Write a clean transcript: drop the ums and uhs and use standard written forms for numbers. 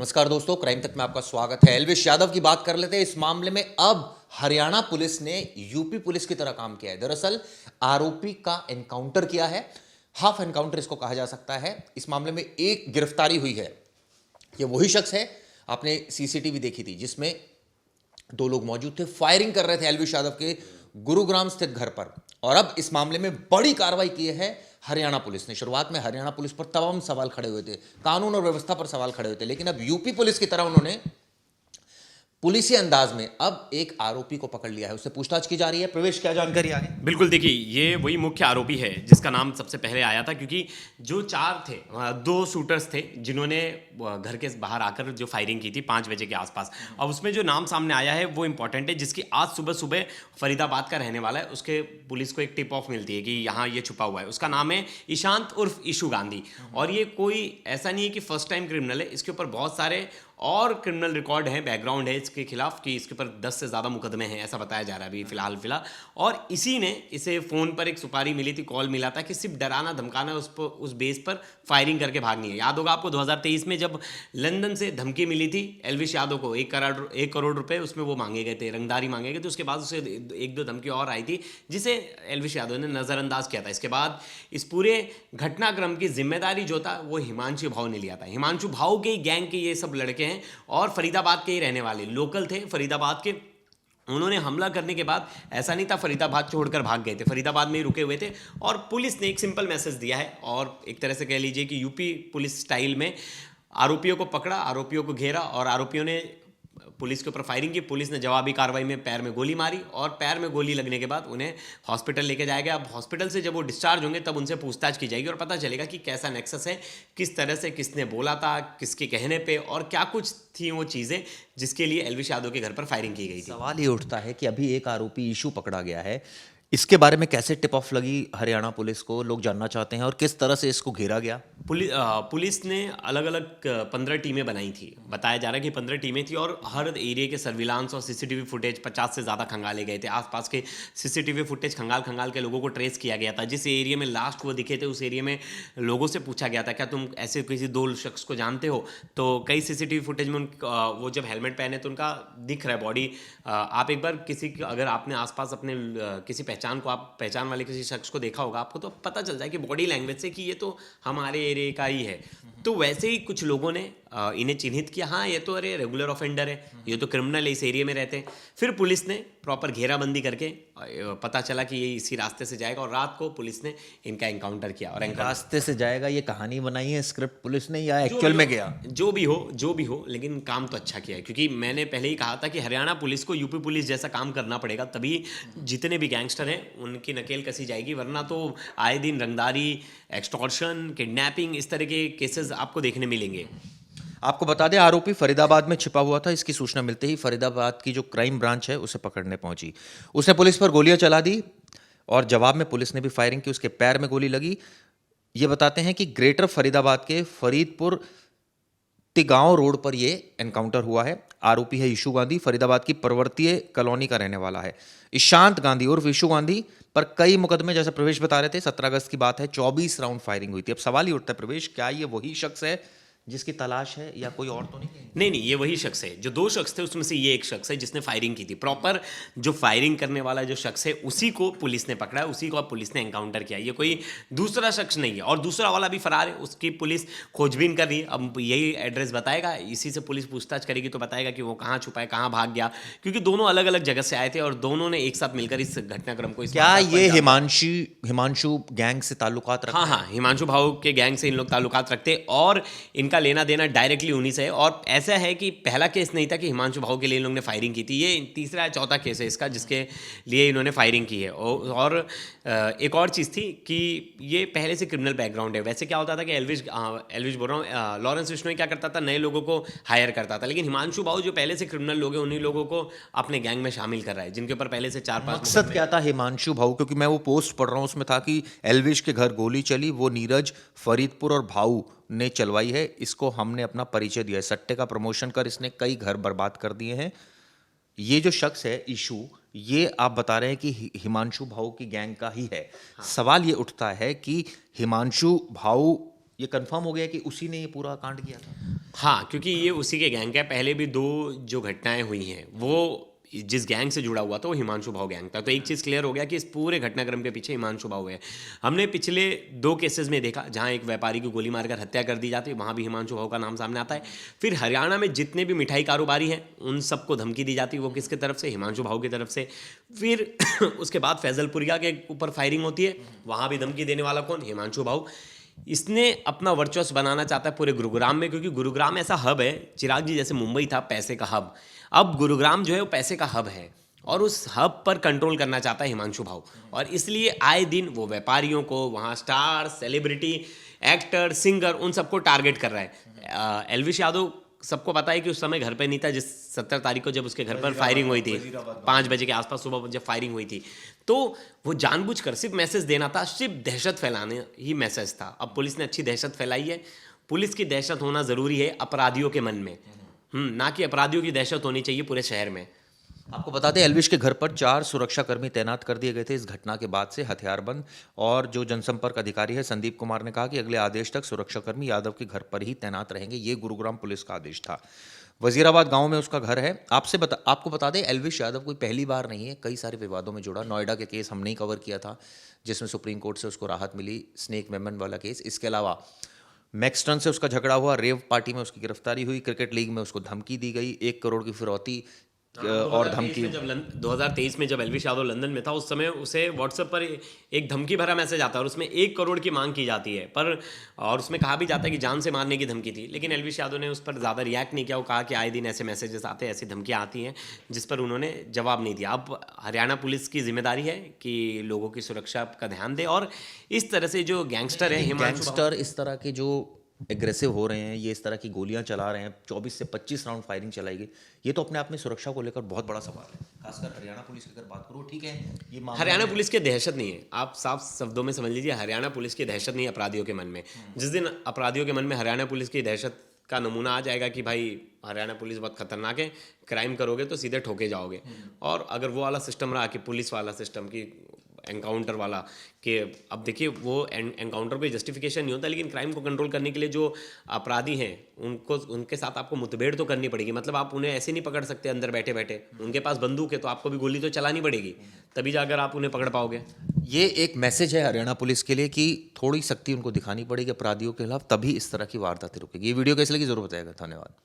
नमस्कार दोस्तों, क्राइम तक में आपका स्वागत है। एल्विश यादव की बात कर लेते हैं। इस मामले में अब हरियाणा पुलिस ने यूपी पुलिस की तरह काम किया है। दरअसल आरोपी का एनकाउंटर किया है, हाफ एनकाउंटर इसको कहा जा सकता है। इस मामले में एक गिरफ्तारी हुई है। ये वही शख्स है, आपने सीसीटीवी देखी थी जिसमें दो लोग मौजूद थे, फायरिंग कर रहे थे एल्विश यादव के गुरुग्राम स्थित घर पर। और अब इस मामले में बड़ी कार्रवाई की है हरियाणा पुलिस ने। शुरुआत में हरियाणा पुलिस पर तमाम सवाल खड़े हुए थे, कानून और व्यवस्था पर सवाल खड़े हुए थे, लेकिन अब यूपी पुलिस की तरह उन्होंने पुलिसी अंदाज में अब एक आरोपी को पकड़ लिया है, उससे पूछताछ की जा रही है। प्रवेश, क्या जानकारी आ रही है? बिल्कुल, देखिए ये वही मुख्य आरोपी है जिसका नाम सबसे पहले आया था, क्योंकि जो चार थे, दो शूटर्स थे जिन्होंने घर के बाहर आकर जो फायरिंग की थी 5 बजे के आसपास। अब उसमें जो नाम सामने आया है वो इंपॉर्टेंट है, जिसकी आज सुबह सुबह फरीदाबाद का रहने वाला है। उसके पुलिस को एक टिप ऑफ मिलती है कि यहाँ ये छुपा हुआ है। उसका नाम है ईशांत उर्फ ईशू गांधी। और ये कोई ऐसा नहीं है कि फर्स्ट टाइम क्रिमिनल है, इसके ऊपर बहुत सारे और क्रिमिनल रिकॉर्ड है, बैकग्राउंड है इसके खिलाफ, कि इसके ऊपर 10 से ज़्यादा मुकदमे हैं, ऐसा बताया जा रहा है अभी फिलहाल। और इसी ने इसे फ़ोन पर एक सुपारी मिली थी, कॉल मिला था कि सिर्फ डराना धमकाना, उस बेस पर फायरिंग करके भागनी है। याद होगा आपको 2023 में जब लंदन से धमकी मिली थी एल्विश यादव को, 1 करोड़ रुपए उसमें वो मांगे गए थे, रंगदारी मांगे गए थे। उसके बाद उसे एक दो धमकी और आई थी जिसे एल्विश यादव ने नज़रअंदाज किया था। इसके बाद इस पूरे घटनाक्रम की जिम्मेदारी जो था वो हिमांशु भाव ने लिया था। हिमांशु भाव के गैंग के ये सब लड़के हैं और फरीदाबाद के ही रहने वाले लोकल थे, फरीदाबाद के। उन्होंने हमला करने के बाद ऐसा नहीं था फरीदाबाद छोड़कर भाग गए थे, फरीदाबाद में ही रुके हुए थे। और पुलिस ने एक सिंपल मैसेज दिया है, और एक तरह से कह लीजिए कि यूपी पुलिस स्टाइल में आरोपियों को पकड़ा, आरोपियों को घेरा और आरोपियों ने पुलिस के ऊपर फायरिंग की। पुलिस ने जवाबी कार्रवाई में पैर में गोली मारी और पैर में गोली लगने के बाद उन्हें हॉस्पिटल लेके जाया गया। अब हॉस्पिटल से जब वो डिस्चार्ज होंगे तब उनसे पूछताछ की जाएगी और पता चलेगा कि कैसा नेक्सस है, किस तरह से किसने बोला था, किसके कहने पे, और क्या कुछ थी वो चीज़ें जिसके लिए एल्विश यादव के घर पर फायरिंग की गई थी। सवाल ये उठता है कि अभी एक आरोपी ईशू पकड़ा गया है, इसके बारे में कैसे टिप ऑफ लगी हरियाणा पुलिस को, लोग जानना चाहते हैं, और किस तरह से इसको घेरा गया। पुलिस ने अलग अलग 15 टीमें बनाई थी। बताया जा रहा है कि 15 टीमें थी और हर एरिया के सर्विलांस और सीसीटीवी फुटेज 50 से ज़्यादा खंगाले गए थे। आसपास के सीसीटीवी फुटेज खंगाल के लोगों को ट्रेस किया गया था। जिस एरिया में लास्ट वो दिखे थे उस एरिया में लोगों से पूछा गया था, क्या तुम ऐसे किसी दो शख्स को जानते हो? तो कई सीसीटीवी फुटेज में वो जब हेलमेट पहने तो उनका दिख रहा है बॉडी। आप एक बार अगर आपने आसपास अपने किसी पहचान वाले किसी शख्स को देखा होगा, आपको तो पता चल जाए कि बॉडी लैंग्वेज से कि ये तो हमारे एरिया का ही है। तो वैसे ही कुछ लोगों ने इन्हें चिन्हित किया, हाँ ये तो अरे रेगुलर ऑफेंडर है, ये तो क्रिमिनल है, इस एरिया में रहते हैं। फिर पुलिस ने प्रॉपर घेराबंदी करके पता चला कि ये इसी रास्ते से जाएगा और रात को पुलिस ने इनका एनकाउंटर किया। और रास्ते से जाएगा, ये कहानी बनाई है स्क्रिप्ट पुलिस ने या एक्चुअल में गया? जो भी हो, लेकिन काम तो अच्छा किया है। क्योंकि मैंने पहले ही कहा था कि हरियाणा पुलिस को यूपी पुलिस जैसा काम करना पड़ेगा, तभी जितने भी गैंगस्टर हैं उनकी नकेल कसी जाएगी। वरना तो आए दिन रंगदारी, एक्सटॉर्शन, किडनैपिंग, इस तरह के केसेस आपको देखने मिलेंगे। आपको बता दें, आरोपी फरीदाबाद में छिपा हुआ था। इसकी सूचना मिलते ही फरीदाबाद की जो क्राइम ब्रांच है उसे पकड़ने पहुंची। उसने पुलिस पर गोलियां चला दी और जवाब में पुलिस ने भी फायरिंग की। उसके पैर में गोली लगी। ये बताते हैं कि ग्रेटर फरीदाबाद के फरीदपुर तिगांव रोड पर यह एनकाउंटर हुआ है। आरोपी है ईशू गांधी, फरीदाबाद की पर्वतीय कॉलोनी का रहने वाला है। ईशांत गांधी उर्फ ईशू गांधी पर कई मुकदमे, जैसे प्रवेश बता रहे थे, 17 अगस्त की बात है, 24 राउंड फायरिंग हुई थी। अब सवाल ही उठता है प्रवेश, क्या ये वही शख्स है जिसकी तलाश है या कोई और तो नहीं? नहीं, ये वही शख्स है। जो दो शख्स थे उसमें से ये एक शख्स है जिसने फायरिंग की थी। प्रॉपर जो फायरिंग करने वाला जो शख्स है उसी को पुलिस ने पकड़ा है, उसी को अब पुलिस ने एनकाउंटर किया। ये कोई दूसरा शख्स नहीं है। और दूसरा वाला भी फरार है, उसकी पुलिस खोजबीन कर रही है। अब यही एड्रेस बताएगा, इसी से पुलिस पूछताछ करेगी तो बताएगा कि वो कहाँ छुपा है, कहाँ भाग गया। क्योंकि दोनों अलग अलग जगह से आए थे और दोनों ने एक साथ मिलकर इस घटनाक्रम को क्या ये हिमांशु गैंग से ताल्लुकात रखते हैं? हाँ, हिमांशु भाव के गैंग से इन लोग ताल्लुकात रखते और इनका लेना देना डायरेक्टली उन्हीं से है। और ऐसा है कि पहला केस नहीं था कि हिमांशु भाव के लिए इन लोगों ने फायरिंग की थी, ये तीसरा या चौथा केस है इसका जिसके लिए इन्होंने फायरिंग की है। और एक और चीज़ थी कि ये पहले से क्रिमिनल बैकग्राउंड है। वैसे क्या होता था कि एल्विश बोल रहा हूँ, लॉरेंस बिश्नोई क्या करता था, नए लोगों को हायर करता था। लेकिन हिमांशु भाव जो पहले से क्रिमिनल लोग हैं उन्हीं लोगों को अपने गैंग में शामिल कर रहा है, जिनके ऊपर पहले से 4-5 मकसद क्या था हिमांशु भाऊ? क्योंकि मैं वो पोस्ट पढ़ रहा हूँ, उसमें था कि एल्विश के घर गोली चली, वो नीरज, फरीदपुर और भाऊ ने चलवाई है, इसको हमने अपना परिचय दिया है। सट्टे का प्रमोशन कर इसने कई घर बर्बाद कर दिए हैं। ये जो शख्स है ईशू, ये आप बता रहे हैं कि हिमांशु भाऊ की गैंग का ही है। हाँ। सवाल ये उठता है कि हिमांशु भाऊ ये कंफर्म हो गया कि उसी ने ये पूरा कांड किया था। हाँ, क्योंकि ये उसी के गैंग का है। पहले भी 2 जो घटनाएँ हुई हैं, वो जिस गैंग से जुड़ा हुआ था, वो हिमांशु भाऊ गैंग था। तो एक चीज़ क्लियर हो गया कि इस पूरे घटनाक्रम के पीछे हिमांशु भाऊ है। हमने पिछले 2 केसेज़ में देखा, जहाँ एक व्यापारी की गोली मारकर हत्या कर दी जाती है, वहाँ भी हिमांशु भाऊ का नाम सामने आता है। फिर हरियाणा में जितने भी मिठाई कारोबारी हैं, उन सबको धमकी दी जाती है, वो किसकी तरफ से? हिमांशु भाऊ की तरफ से। फिर उसके बाद फैजलपुरिया के ऊपर फायरिंग होती है, वहाँ भी धमकी देने वाला कौन? हिमांशु भाऊ। इसने अपना वर्चस्व बनाना चाहता है पूरे गुरुग्राम में, क्योंकि गुरुग्राम ऐसा हब है, चिराग जी, जैसे मुंबई था पैसे का हब, अब गुरुग्राम जो है वो पैसे का हब है, और उस हब पर कंट्रोल करना चाहता है हिमांशु भाऊ। और इसलिए आए दिन वो व्यापारियों को, वहाँ स्टार, सेलिब्रिटी, एक्टर, सिंगर, उन सबको टारगेट कर रहा है। एल्विश यादव सबको पता है कि उस समय घर पे नहीं था, जिस 17 तारीख को जब उसके घर पर फायरिंग हुई थी, 5 बजे के आसपास सुबह जब फायरिंग हुई थी, तो वो जानबूझकर सिर्फ मैसेज देना था, सिर्फ दहशत फैलाने ही मैसेज था। अब पुलिस ने अच्छी दहशत फैलाई है। पुलिस की दहशत होना ज़रूरी है अपराधियों के मन में, ना कि अपराधियों की दहशत होनी चाहिए पूरे शहर में। आपको बता दें, एल्विश के घर पर 4 सुरक्षाकर्मी तैनात कर दिए गए थे इस घटना के बाद से, हथियारबंद। और जो जनसंपर्क अधिकारी है संदीप कुमार ने कहा कि अगले आदेश तक सुरक्षाकर्मी यादव के घर पर ही तैनात रहेंगे। ये गुरुग्राम पुलिस का आदेश था। वजीराबाद गांव में उसका घर है। आपको बता दें, एल्विश यादव कोई पहली बार नहीं है, कई सारे विवादों में जुड़ा। नोएडा के केस हमने ही कवर किया था, जिसमें सुप्रीम कोर्ट से उसको राहत मिली, स्नेक वेमन वाला केस। इसके अलावा मैक्सटन से उसका झगड़ा हुआ, रेव पार्टी में उसकी गिरफ्तारी हुई, क्रिकेट लीग में उसको धमकी दी गई, 1 करोड़ की फिरौती और धमकी। 2023 में जब एल्विश यादव लंदन में था, उस समय उसे व्हाट्सएप पर एक धमकी भरा मैसेज आता है, और उसमें 1 करोड़ की मांग की जाती है, पर और उसमें कहा भी जाता है कि जान से मारने की धमकी थी। लेकिन एल्विश यादव ने उस पर ज़्यादा रिएक्ट नहीं किया। वो कहा कि आए दिन ऐसे मैसेजेस आते हैं, ऐसी धमकियाँ आती हैं, जिस पर उन्होंने जवाब नहीं दिया। अब हरियाणा पुलिस की जिम्मेदारी है कि लोगों की सुरक्षा का ध्यान दे, और इस तरह से जो गैंगस्टर है, गैंगस्टर इस तरह के जो एग्रेसिव हो रहे हैं, ये इस तरह की गोलियां चला रहे हैं, 24 से 25 राउंड फायरिंग चलाई गई, ये तो अपने आप में सुरक्षा को लेकर बहुत बड़ा सवाल है। खासकर हरियाणा पुलिस की अगर बात करूँ, ठीक है, ये हरियाणा पुलिस की दहशत नहीं है, आप साफ शब्दों में समझ लीजिए, हरियाणा पुलिस की दहशत नहीं है अपराधियों के मन में। जिस दिन अपराधियों के मन में हरियाणा पुलिस की दहशत का नमूना आ जाएगा कि भाई हरियाणा पुलिस बहुत खतरनाक है, क्राइम करोगे तो सीधे ठोके जाओगे, और अगर वो वाला सिस्टम रहा कि पुलिस वाला सिस्टम की एनकाउंटर वाला, कि अब देखिए वो एनकाउंटर कोई जस्टिफिकेशन नहीं होता, लेकिन क्राइम को कंट्रोल करने के लिए जो अपराधी हैं उनको, उनके साथ आपको मुठभेड़ तो करनी पड़ेगी। मतलब आप उन्हें ऐसे नहीं पकड़ सकते अंदर बैठे बैठे, उनके पास बंदूक है तो आपको भी गोली तो चलानी पड़ेगी, तभी जाकर आप उन्हें पकड़ पाओगे। ये एक मैसेज है हरियाणा पुलिस के लिए कि थोड़ी सख्ती उनको दिखानी पड़ेगी अपराधियों के खिलाफ, तभी इस तरह की वारदातें रुकेगी। ये वीडियो कैसे लगी जरूर बताइएगा। धन्यवाद।